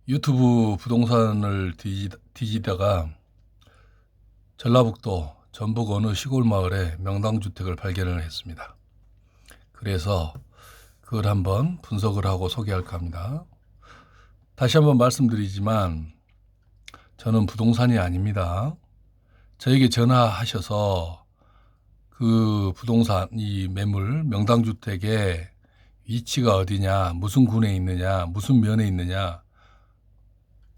유튜브 부동산을 뒤지다가 전라북도 전북 어느 시골 마을에 명당주택을 발견을 했습니다. 그래서 그걸 한번 분석을 하고 소개할까 합니다. 다시 한번 말씀드리지만 저는 부동산이 아닙니다. 저에게 전화하셔서 그 부동산, 이 매물, 명당주택의 위치가 어디냐, 무슨 군에 있느냐, 무슨 면에 있느냐,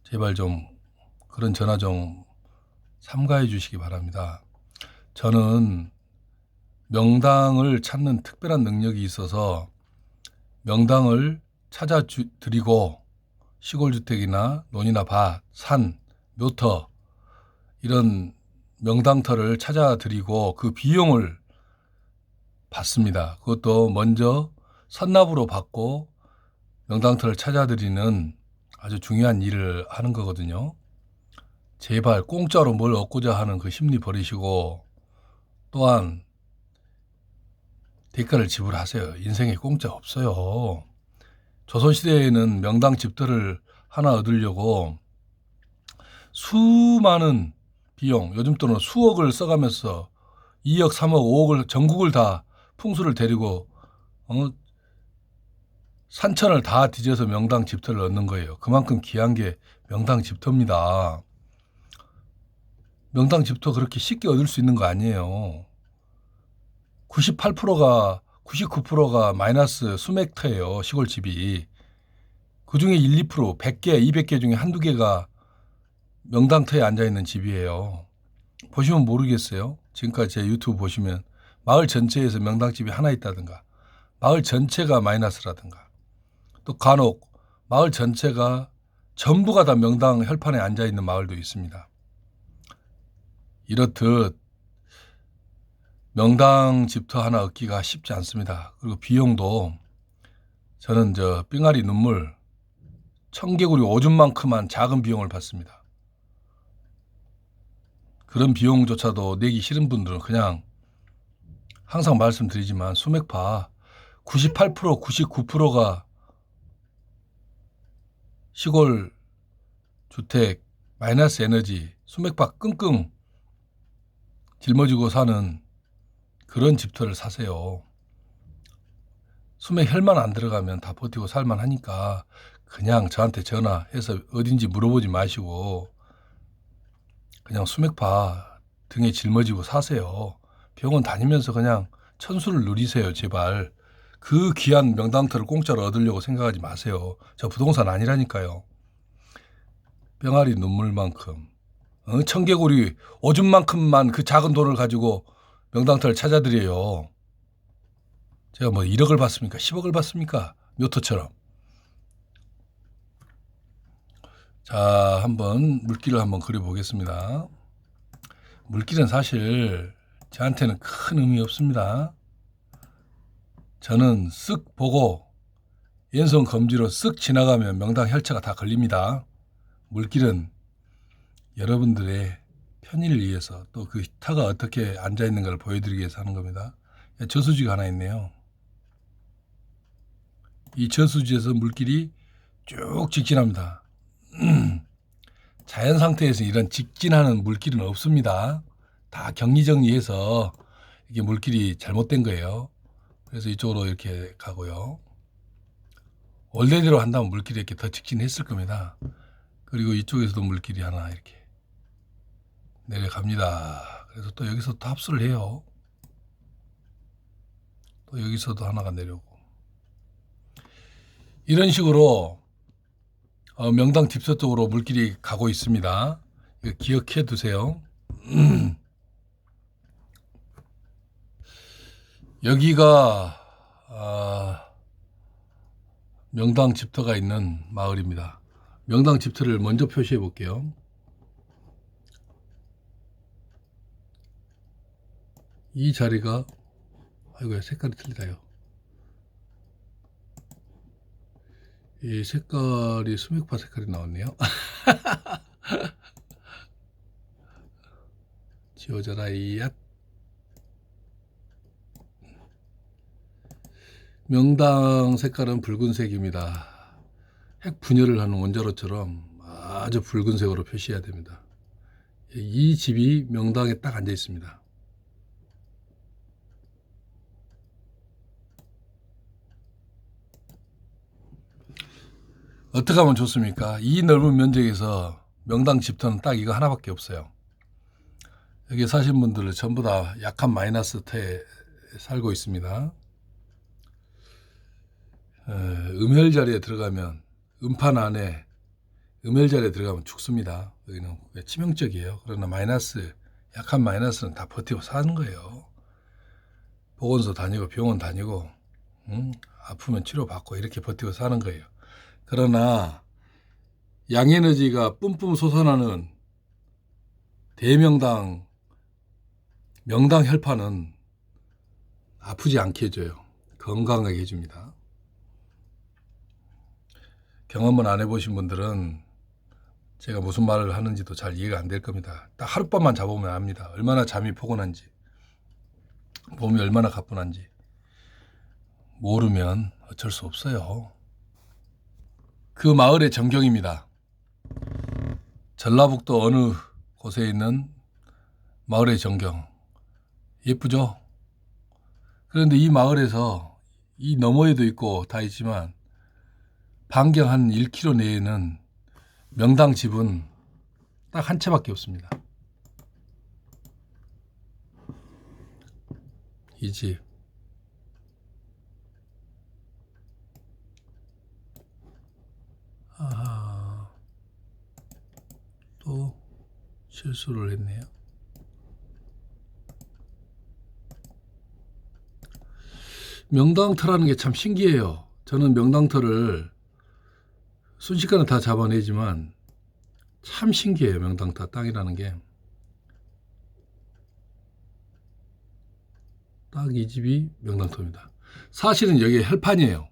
제발 좀 그런 전화 좀 삼가해 주시기 바랍니다. 저는 명당을 찾는 특별한 능력이 있어서 명당을 찾아 드리고 시골주택이나 논이나 밭, 산, 묘터 이런 명당터를 찾아 드리고 그 비용을 받습니다. 그것도 먼저 선납으로 받고 명당터를 찾아 드리는 아주 중요한 일을 하는 거거든요. 제발 공짜로 뭘 얻고자 하는 그 심리 버리시고 또한 대가를 지불하세요. 인생에 공짜 없어요. 조선시대에는 명당 집터를 하나 얻으려고 수많은 비용, 요즘 또는 수억을 써가면서 2억, 3억, 5억을 전국을 다 풍수를 데리고 산천을 다 뒤져서 명당 집터를 얻는 거예요. 그만큼 귀한 게 명당 집터입니다. 명당 집터 그렇게 쉽게 얻을 수 있는 거 아니에요. 98%가 99%가 마이너스 수맥터예요. 시골집이. 그중에 1, 2%, 100개, 200개 중에 한두 개가 명당터에 앉아있는 집이에요. 보시면 모르겠어요. 지금까지 제 유튜브 보시면 마을 전체에서 명당집이 하나 있다든가 마을 전체가 마이너스라든가 또 간혹 마을 전체가 전부가 다 명당 혈판에 앉아있는 마을도 있습니다. 이렇듯 명당 집터 하나 얻기가 쉽지 않습니다. 그리고 비용도 저는 삥아리 눈물 청개구리 오줌만큼만 작은 비용을 받습니다. 그런 비용조차도 내기 싫은 분들은 그냥 항상 말씀드리지만 수맥파 98%, 99%가 시골 주택 마이너스 에너지 수맥파 끙끙 짊어지고 사는 그런 집터를 사세요. 수맥 혈만 안 들어가면 다 버티고 살만 하니까 그냥 저한테 전화해서 어딘지 물어보지 마시고 그냥 수맥파 등에 짊어지고 사세요. 병원 다니면서 그냥 천수를 누리세요. 제발. 그 귀한 명당터를 공짜로 얻으려고 생각하지 마세요. 저 부동산 아니라니까요. 뿅아리 눈물만큼 청개구리 오줌만큼만 그 작은 돈을 가지고 명당터를 찾아드려요. 제가 뭐 1억을 받습니까? 10억을 받습니까? 묘토처럼. 자, 한번 물길을 한번 그려보겠습니다. 물길은 사실 저한테는 큰 의미 없습니다. 저는 쓱 보고 왼손 검지로 쓱 지나가면 명당 혈차가 다 걸립니다. 물길은 여러분들의 편의를 위해서 또 그 터가 어떻게 앉아있는 걸 보여드리기 위해서 하는 겁니다. 저수지가 하나 있네요. 이 저수지에서 물길이 쭉 직진합니다. 자연 상태에서 이런 직진하는 물길은 없습니다. 다 격리정리해서 이게 물길이 잘못된 거예요. 그래서 이쪽으로 이렇게 가고요. 원래대로 한다면 물길이 이렇게 더 직진했을 겁니다. 그리고 이쪽에서도 물길이 하나 이렇게 내려갑니다. 그래서 또 여기서 또 합수를 해요. 또 여기서도 하나가 내려오고. 이런 식으로 명당 딥서 쪽으로 물길이 가고 있습니다. 이거 기억해 두세요. 여기가 명당 집터가 있는 마을입니다. 명당 집터를 먼저 표시해 볼게요. 이 자리가 아이고야 색깔이 틀리다요. 이 색깔이 수맥파 색깔이 나왔네요. 지워져라 이얏. 명당 색깔은 붉은색입니다. 핵 분열을 하는 원자로처럼 아주 붉은색으로 표시해야 됩니다. 이 집이 명당에 딱 앉아 있습니다. 어떻게 하면 좋습니까? 이 넓은 면적에서 명당 집터는 딱 이거 하나밖에 없어요. 여기 사신 분들은 전부 다 약한 마이너스 터에 살고 있습니다. 음혈 자리에 들어가면, 음판 안에 음혈 자리에 들어가면 죽습니다. 여기는 치명적이에요. 그러나 약한 마이너스는 다 버티고 사는 거예요. 보건소 다니고 병원 다니고 아프면 치료받고 이렇게 버티고 사는 거예요. 그러나 양에너지가 뿜뿜 솟아나는 대명당 명당 혈파는 아프지 않게 해줘요. 건강하게 해줍니다. 경험을 안 해보신 분들은 제가 무슨 말을 하는지도 잘 이해가 안 될 겁니다. 딱 하룻밤만 자보면 압니다. 얼마나 잠이 포근한지, 몸이 얼마나 가뿐한지. 모르면 어쩔 수 없어요. 그 마을의 전경입니다. 전라북도 어느 곳에 있는 마을의 전경. 예쁘죠? 그런데 이 마을에서 이 너머에도 있고 다 있지만 반경 한 1km 내에는 명당 집은 딱 한 채밖에 없습니다. 이 집. 아하, 또 실수를 했네요. 명당터라는 게 참 신기해요. 저는 명당터를 순식간에 다 잡아내지만 참 신기해요. 명당터 땅이라는 게. 딱 이 집이 명당터입니다. 사실은 여기 혈판이에요.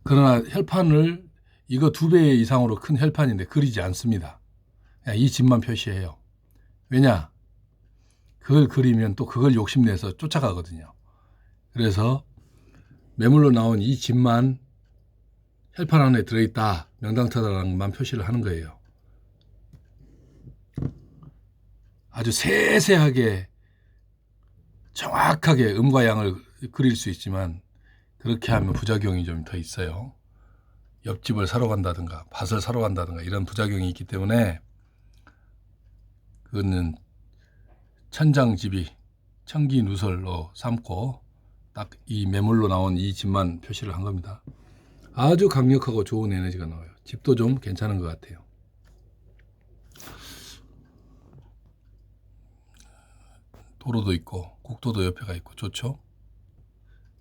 그러나 혈판을 이거 2배 이상으로 큰 혈판인데 그리지 않습니다. 그냥 이 집만 표시해요. 왜냐? 그걸 그리면 또 그걸 욕심내서 쫓아가거든요. 그래서 매물로 나온 이 집만 혈판 안에 들어있다. 명당터라는 것만 표시를 하는 거예요. 아주 세세하게 정확하게 음과 양을 그릴 수 있지만 그렇게 하면 부작용이 좀 더 있어요. 옆집을 사러 간다든가 밭을 사러 간다든가 이런 부작용이 있기 때문에 그거는 천장집이 청기누설로 삼고 딱 이 매물로 나온 이 집만 표시를 한 겁니다. 아주 강력하고 좋은 에너지가 나와요. 집도 좀 괜찮은 것 같아요. 도로도 있고 국도도 옆에가 있고 좋죠.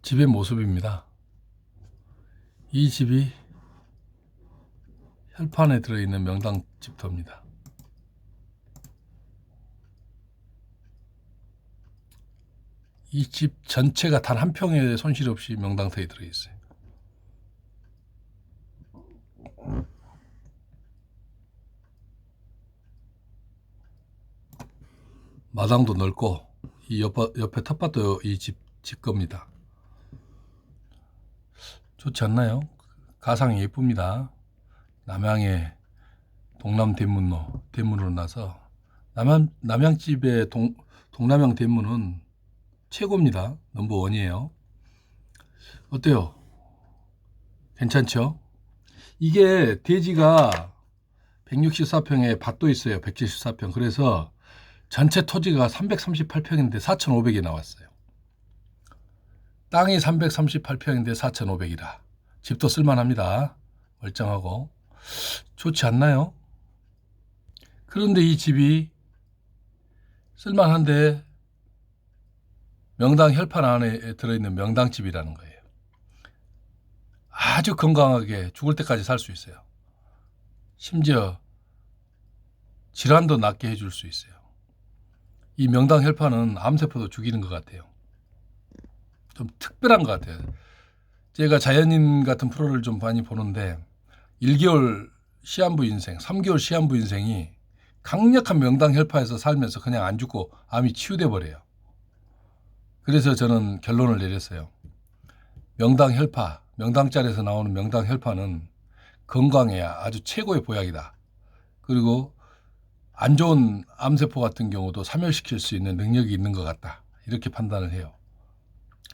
집의 모습입니다. 이 집이 혈판에 들어있는 명당 집터입니다. 이 집 전체가 단 한 평의 손실 없이 명당터에 들어있어요. 마당도 넓고 이 옆에 텃밭도 이 집 겁니다. 좋지 않나요? 가상이 예쁩니다. 남양의 동남 대문으로 나서 남양집의 동남양 대문은 최고입니다. 넘버원이에요. 어때요? 괜찮죠? 이게 대지가 164평에 밭도 있어요. 174평. 그래서 전체 토지가 338평인데 4,500이 나왔어요. 땅이 338평인데 4,500이라. 집도 쓸만합니다. 멀쩡하고. 좋지 않나요? 그런데 이 집이 쓸만한데 명당 혈판 안에 들어있는 명당집이라는 거예요. 아주 건강하게 죽을 때까지 살 수 있어요. 심지어 질환도 낫게 해줄 수 있어요. 이 명당 혈판은 암세포도 죽이는 것 같아요. 좀 특별한 것 같아요. 제가 자연인 같은 프로를 좀 많이 보는데 1개월 시한부 인생, 3개월 시한부 인생이 강력한 명당 혈파에서 살면서 그냥 안 죽고 암이 치유돼 버려요. 그래서 저는 결론을 내렸어요. 명당 혈파, 명당짤에서 나오는 명당 혈파는 건강해야 아주 최고의 보약이다. 그리고 안 좋은 암세포 같은 경우도 사멸시킬 수 있는 능력이 있는 것 같다. 이렇게 판단을 해요.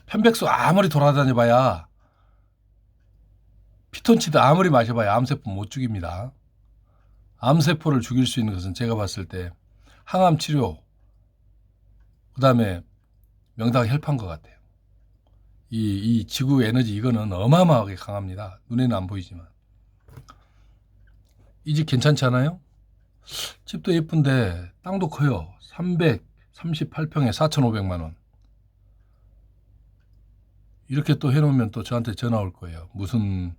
편백수 아무리 돌아다녀봐야, 피톤치드 아무리 마셔봐야 암세포 못 죽입니다. 암세포를 죽일 수 있는 것은 제가 봤을 때 항암 치료, 그 다음에 명당 혈파인 것 같아요. 이 지구 에너지 이거는 어마어마하게 강합니다. 눈에는 안 보이지만. 이 집 괜찮지 않아요? 집도 예쁜데 땅도 커요. 338평에 4,500만 원. 이렇게 또 해놓으면 또 저한테 전화 올 거예요. 무슨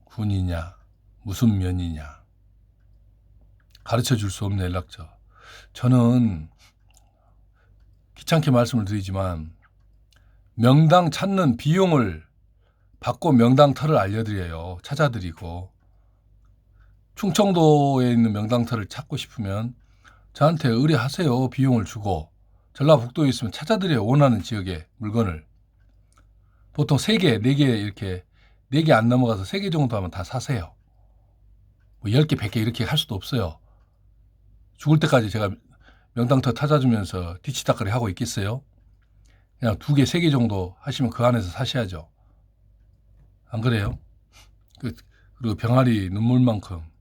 군이냐, 무슨 면이냐. 가르쳐 줄 수 없는 연락처. 저는 귀찮게 말씀을 드리지만 명당 찾는 비용을 받고 명당터를 알려드려요. 찾아드리고. 충청도에 있는 명당터를 찾고 싶으면 저한테 의뢰하세요. 비용을 주고. 전라북도에 있으면 찾아드려요. 원하는 지역의 물건을. 보통 3개, 4개 이렇게 4개 안 넘어가서 3개 정도 하면 다 사세요. 뭐 10개, 100개 이렇게 할 수도 없어요. 죽을 때까지 제가 명당터 찾아주면서 뒤치다거리 하고 있겠어요? 그냥 2개, 3개 정도 하시면 그 안에서 사셔야죠. 안 그래요? 그리고 병아리 눈물만큼,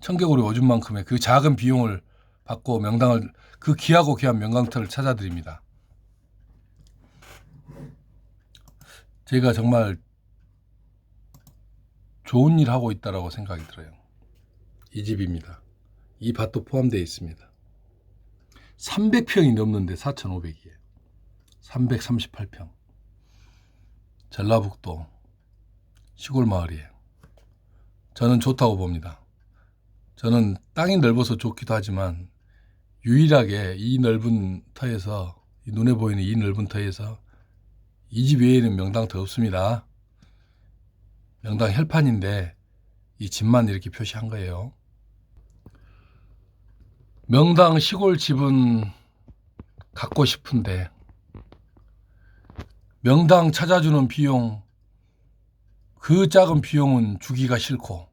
청개구리 오줌만큼의 그 작은 비용을 받고 명당을, 그 귀하고 귀한 명당터를 찾아드립니다. 제가 정말 좋은 일 하고 있다라고 생각이 들어요. 이 집입니다. 이 밭도 포함되어 있습니다. 300평이 넘는데 4,500이에요. 338평. 전라북도 시골 마을이에요. 저는 좋다고 봅니다. 저는 땅이 넓어서 좋기도 하지만 유일하게 이 넓은 터에서, 눈에 보이는 이 넓은 터에서 이 집 외에는 명당터 없습니다. 명당 혈판인데 이 집만 이렇게 표시한 거예요. 명당 시골 집은 갖고 싶은데 명당 찾아주는 비용, 그 작은 비용은 주기가 싫고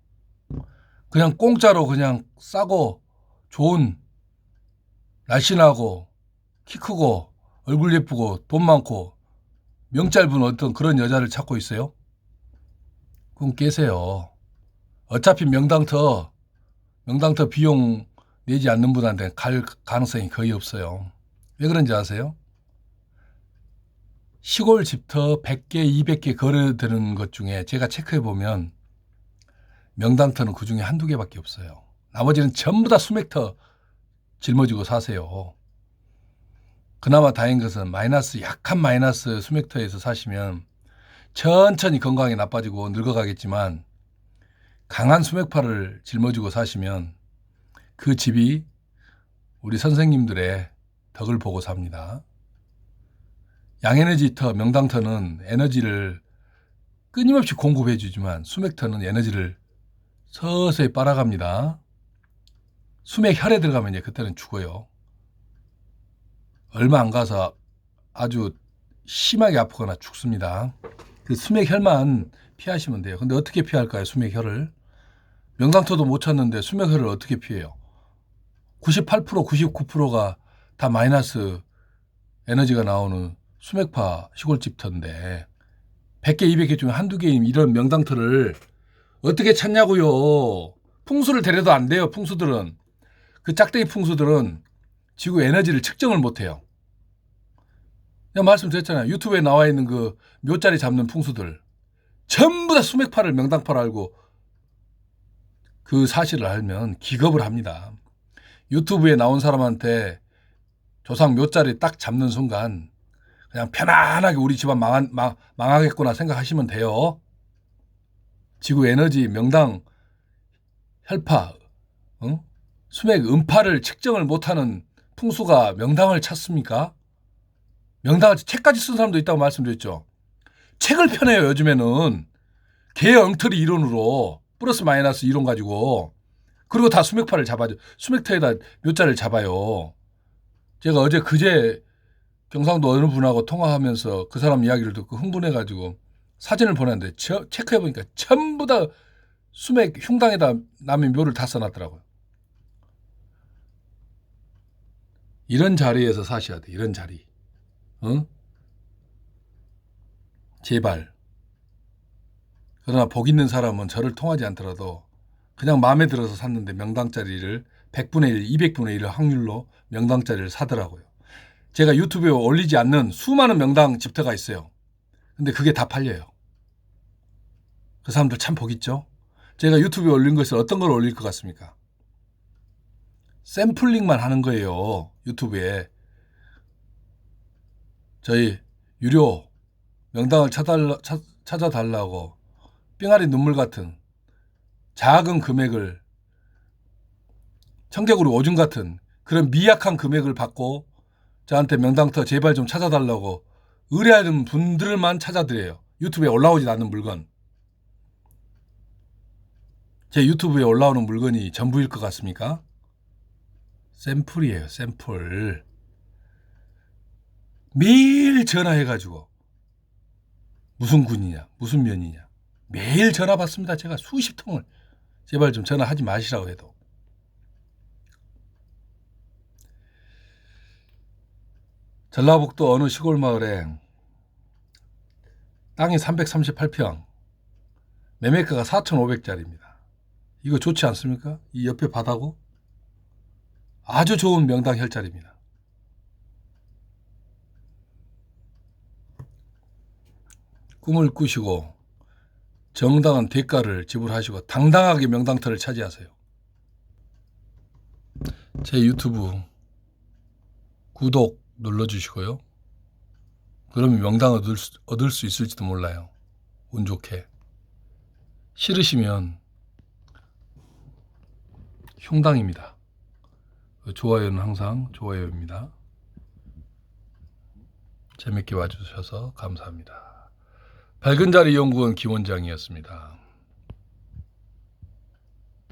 그냥 공짜로 그냥 싸고 좋은, 날씬하고 키 크고 얼굴 예쁘고 돈 많고 명 짧은 어떤 그런 여자를 찾고 있어요? 그럼 깨세요. 어차피 명당터 비용 내지 않는 분한테 갈 가능성이 거의 없어요. 왜 그런지 아세요? 시골 집터 100개, 200개 거래되는 것 중에 제가 체크해보면 명당터는 그 중에 한두 개밖에 없어요. 나머지는 전부 다 수맥터 짊어지고 사세요. 그나마 다행인 것은 약한 마이너스 수맥터에서 사시면 천천히 건강이 나빠지고 늙어가겠지만 강한 수맥파를 짊어지고 사시면 그 집이 우리 선생님들의 덕을 보고 삽니다. 양에너지터, 명당터는 에너지를 끊임없이 공급해 주지만 수맥터는 에너지를 서서히 빨아갑니다. 수맥혈에 들어가면 이제 그때는 죽어요. 얼마 안 가서 아주 심하게 아프거나 죽습니다. 그 수맥혈만 피하시면 돼요. 근데 어떻게 피할까요? 수맥혈을. 명당터도 못 찾는데 수맥혈을 어떻게 피해요? 98%, 99%가 다 마이너스 에너지가 나오는 수맥파 시골집터인데 100개, 200개 중에 한두 개인 이런 명당터를 어떻게 찾냐고요. 풍수를 데려도 안 돼요. 풍수들은. 그 짝대기 풍수들은 지구 에너지를 측정을 못해요. 내가 말씀드렸잖아요. 유튜브에 나와 있는 그 묘자리 잡는 풍수들 전부 다 수맥파를 명당파로 알고 그 사실을 알면 기겁을 합니다. 유튜브에 나온 사람한테 조상 묘자리 딱 잡는 순간 그냥 편안하게 우리 집안 망하겠구나 생각하시면 돼요. 지구 에너지, 명당, 혈파, 수맥, 음파를 측정을 못하는 풍수가 명당을 찾습니까? 명당을 책까지 쓴 사람도 있다고 말씀드렸죠. 책을 펴내요. 요즘에는 개 엉터리 이론으로 플러스 마이너스 이론 가지고 그리고 다 수맥파를 잡아줘. 수맥터에다 묘자를 잡아요. 제가 그제 경상도 어느 분하고 통화하면서 그 사람 이야기를 듣고 흥분해가지고 사진을 보냈는데 체크해보니까 전부 다 수맥 흉당에다 남의 묘를 다 써놨더라고요. 이런 자리에서 사셔야 돼. 이런 자리. 응? 제발. 그러나 복 있는 사람은 저를 통하지 않더라도 그냥 마음에 들어서 샀는데 명당짜리를 100분의 1, 200분의 1 확률로 명당짜리를 사더라고요. 제가 유튜브에 올리지 않는 수많은 명당 집터가 있어요. 근데 그게 다 팔려요. 그 사람들 참 복 있죠? 제가 유튜브에 올린 것을 어떤 걸 올릴 것 같습니까? 샘플링만 하는 거예요. 유튜브에. 저희 유료 명당을 찾아달라고 삥아리 눈물 같은 작은 금액을, 청개구리 오줌 같은 그런 미약한 금액을 받고 저한테 명당터 제발 좀 찾아달라고 의뢰하는 분들만 찾아드려요. 유튜브에 올라오지 않는 물건. 제 유튜브에 올라오는 물건이 전부일 것 같습니까? 샘플이에요. 샘플. 매일 전화해가지고 무슨 군이냐 무슨 면이냐 매일 전화 받습니다. 제가 수십 통을. 제발 좀 전화하지 마시라고 해도. 전라북도 어느 시골 마을에 땅이 338평, 매매가가 4,500짜리입니다. 이거 좋지 않습니까? 이 옆에 바다고 아주 좋은 명당 혈자리입니다. 꿈을 꾸시고 정당한 대가를 지불하시고 당당하게 명당터를 차지하세요. 제 유튜브 구독 눌러주시고요. 그러면 명당 얻을 수 있을지도 몰라요. 운 좋게. 싫으시면 흉당입니다. 좋아요는 항상 좋아요입니다. 재밌게 와주셔서 감사합니다. 밝은 자리 연구원 김원장이었습니다.